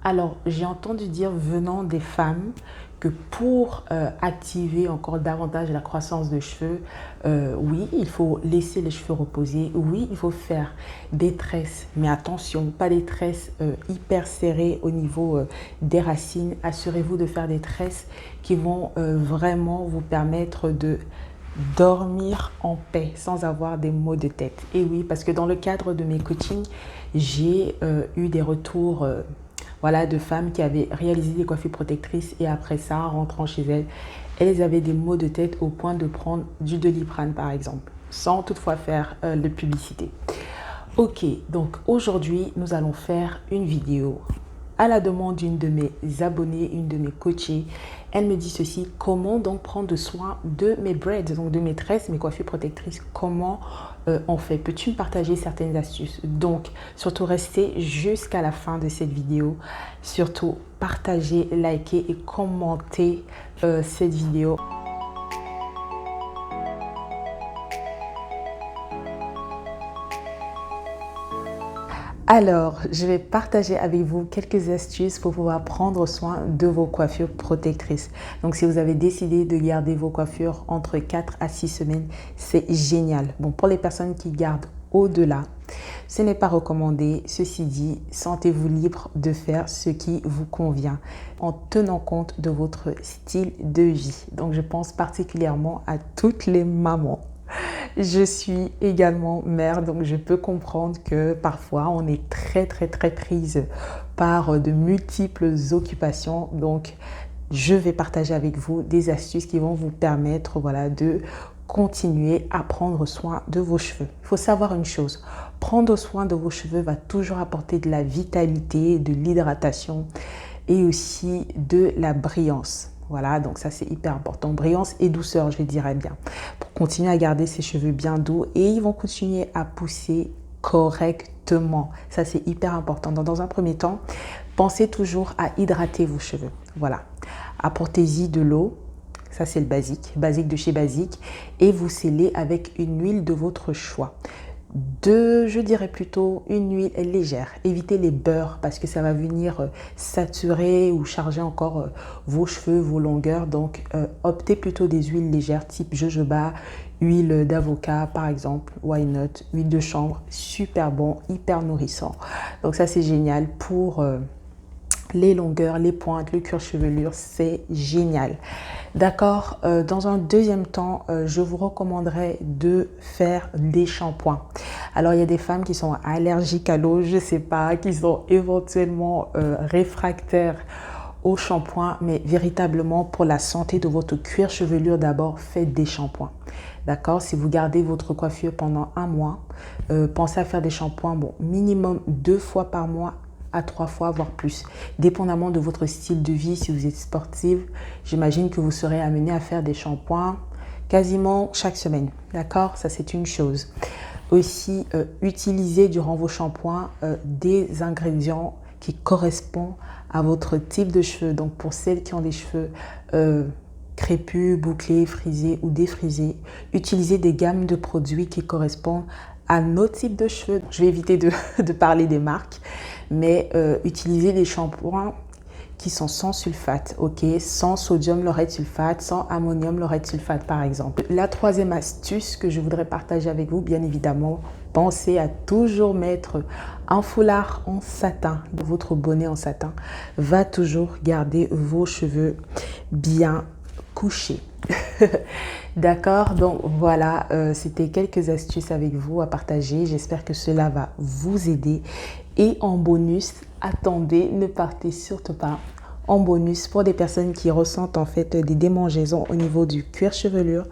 Alors, j'ai entendu dire venant des femmes que pour activer encore davantage la croissance de cheveux, oui, il faut laisser les cheveux reposer. Oui, il faut faire des tresses, mais attention, pas des tresses hyper serrées au niveau des racines. Assurez-vous de faire des tresses qui vont vraiment vous permettre de dormir en paix sans avoir des maux de tête. Et oui, parce que dans le cadre de mes coachings, j'ai eu des retours voilà, de femmes qui avaient réalisé des coiffures protectrices et après ça, rentrant chez elles, elles avaient des maux de tête au point de prendre du Doliprane par exemple, sans toutefois faire de publicité. Ok, donc aujourd'hui, nous allons faire une vidéo à la demande d'une de mes abonnées, une de mes coachées. Elle me dit ceci: comment donc prendre soin de mes braids, donc de mes tresses, mes coiffures protectrices, comment on fait? Peux-tu me partager certaines astuces? Donc, surtout restez jusqu'à la fin de cette vidéo. Surtout, partagez, likez et commentez cette vidéo. Alors, je vais partager avec vous quelques astuces pour pouvoir prendre soin de vos coiffures protectrices. Donc, si vous avez décidé de garder vos coiffures entre 4 à 6 semaines, c'est génial. Bon, pour les personnes qui gardent au-delà, ce n'est pas recommandé. Ceci dit, sentez-vous libre de faire ce qui vous convient en tenant compte de votre style de vie. Donc, je pense particulièrement à toutes les mamans. Je suis également mère, donc je peux comprendre que parfois on est très prise par de multiples occupations. Donc, je vais partager avec vous des astuces qui vont vous permettre voilà, de continuer à prendre soin de vos cheveux. Il faut savoir une chose, prendre soin de vos cheveux va toujours apporter de la vitalité, de l'hydratation et aussi de la brillance. Voilà, donc ça c'est hyper important. Brillance et douceur, je dirais bien. Pour continuer à garder ses cheveux bien doux et ils vont continuer à pousser correctement. Ça c'est hyper important. Dans un premier temps, pensez toujours à hydrater vos cheveux. Voilà, apportez-y de l'eau. Ça c'est le basique de chez Basique. Et vous scellez avec une huile de votre choix. Je dirais plutôt une huile légère. Évitez les beurres parce que ça va venir saturer ou charger encore vos cheveux, vos longueurs. Donc, optez plutôt des huiles légères type jojoba, huile d'avocat par exemple, why not, huile de chanvre, super bon, hyper nourrissant. Donc ça, c'est génial pour les longueurs, les pointes, le cuir chevelure, c'est génial. D'accord, dans un deuxième temps, je vous recommanderais de faire des shampoings. Alors, il y a des femmes qui sont allergiques à l'eau, je ne sais pas, qui sont éventuellement réfractaires au shampoing, mais véritablement pour la santé de votre cuir chevelure, d'abord, faites des shampoings. D'accord, si vous gardez votre coiffure pendant un mois, pensez à faire des shampoings, bon, minimum 2 fois par mois à 3 fois, voire plus. Dépendamment de votre style de vie, si vous êtes sportive, j'imagine que vous serez amené à faire des shampoings quasiment chaque semaine. D'accord? Ça, c'est une chose. Aussi, utilisez durant vos shampoings des ingrédients qui correspondent à votre type de cheveux. Donc, pour celles qui ont des cheveux crépus, bouclés, frisés ou défrisés, utilisez des gammes de produits qui correspondent à nos types de cheveux. Je vais éviter de parler des marques, mais utilisez des shampoings qui sont sans sulfate, ok, sans sodium laureth sulfate, sans ammonium laureth sulfate par exemple. La troisième astuce que je voudrais partager avec vous, bien évidemment, pensez à toujours mettre un foulard en satin. Votre bonnet en satin va toujours garder vos cheveux bien couchés. D'accord, donc voilà, c'était quelques astuces avec vous à partager. J'espère que cela va vous aider. Et en bonus, attendez, ne partez surtout pas. En bonus, pour des personnes qui ressentent en fait des démangeaisons au niveau du cuir chevelure,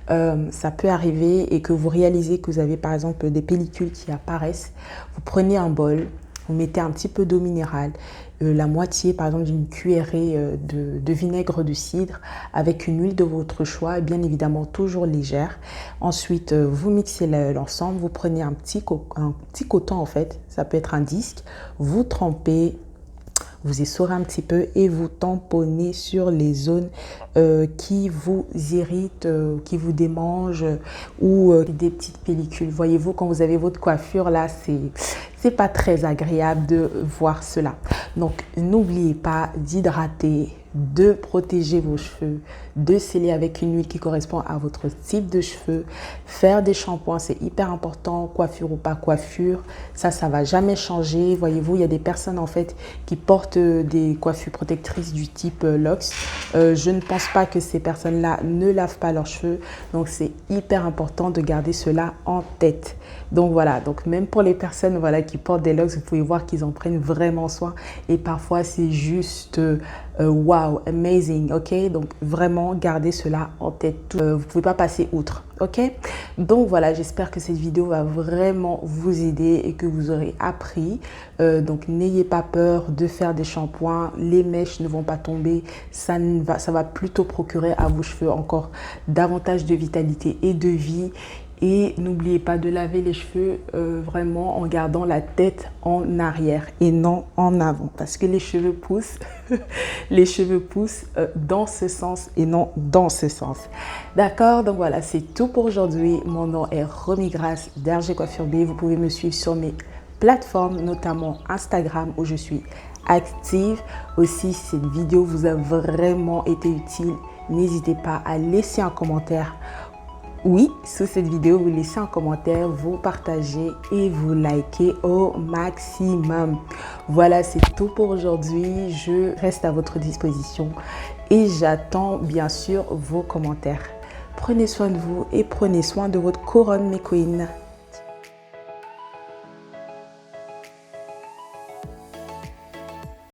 ça peut arriver et que vous réalisez que vous avez par exemple des pellicules qui apparaissent. Vous prenez un bol, vous mettez un petit peu d'eau minérale, la moitié par exemple d'une cuillerée de vinaigre de cidre avec une huile de votre choix, bien évidemment toujours légère. Ensuite, vous mixez l'ensemble, vous prenez un petit coton en fait, ça peut être un disque, vous trempez, vous essorez un petit peu et vous tamponnez sur les zones qui vous irritent, qui vous démangent ou des petites pellicules. Voyez-vous, quand vous avez votre coiffure là, c'est pas très agréable de voir cela. Donc, n'oubliez pas d'hydrater, de protéger vos cheveux, de sceller avec une huile qui correspond à votre type de cheveux. Faire des shampoings, c'est hyper important, coiffure ou pas coiffure. Ça va jamais changer. Voyez-vous, il y a des personnes en fait qui portent des coiffures protectrices du type Lox. Je ne pense pas que ces personnes-là ne lavent pas leurs cheveux. Donc, c'est hyper important de garder cela en tête. Donc, voilà. Donc, même pour les personnes voilà, qui portent des Lox, vous pouvez voir qu'ils en prennent vraiment soin. Et parfois, c'est juste wow, amazing, ok? Donc, vraiment, gardez cela en tête. Vous ne pouvez pas passer outre, ok? Donc, voilà, j'espère que cette vidéo va vraiment vous aider et que vous aurez appris. Donc, n'ayez pas peur de faire des shampoings. Les mèches ne vont pas tomber. Ça va plutôt procurer à vos cheveux encore davantage de vitalité et de vie. Et n'oubliez pas de laver les cheveux vraiment en gardant la tête en arrière et non en avant. Parce que les cheveux poussent, les cheveux poussent dans ce sens et non dans ce sens. D'accord? Donc voilà, c'est tout pour aujourd'hui. Mon nom est Romy Grace d'RG Coiffure B. Vous pouvez me suivre sur mes plateformes, notamment Instagram où je suis active. Aussi, si cette vidéo vous a vraiment été utile, n'hésitez pas à laisser un commentaire. Oui, sous cette vidéo, vous laissez un commentaire, vous partagez et vous likez au maximum. Voilà, c'est tout pour aujourd'hui. Je reste à votre disposition et j'attends bien sûr vos commentaires. Prenez soin de vous et prenez soin de votre couronne, mes queens.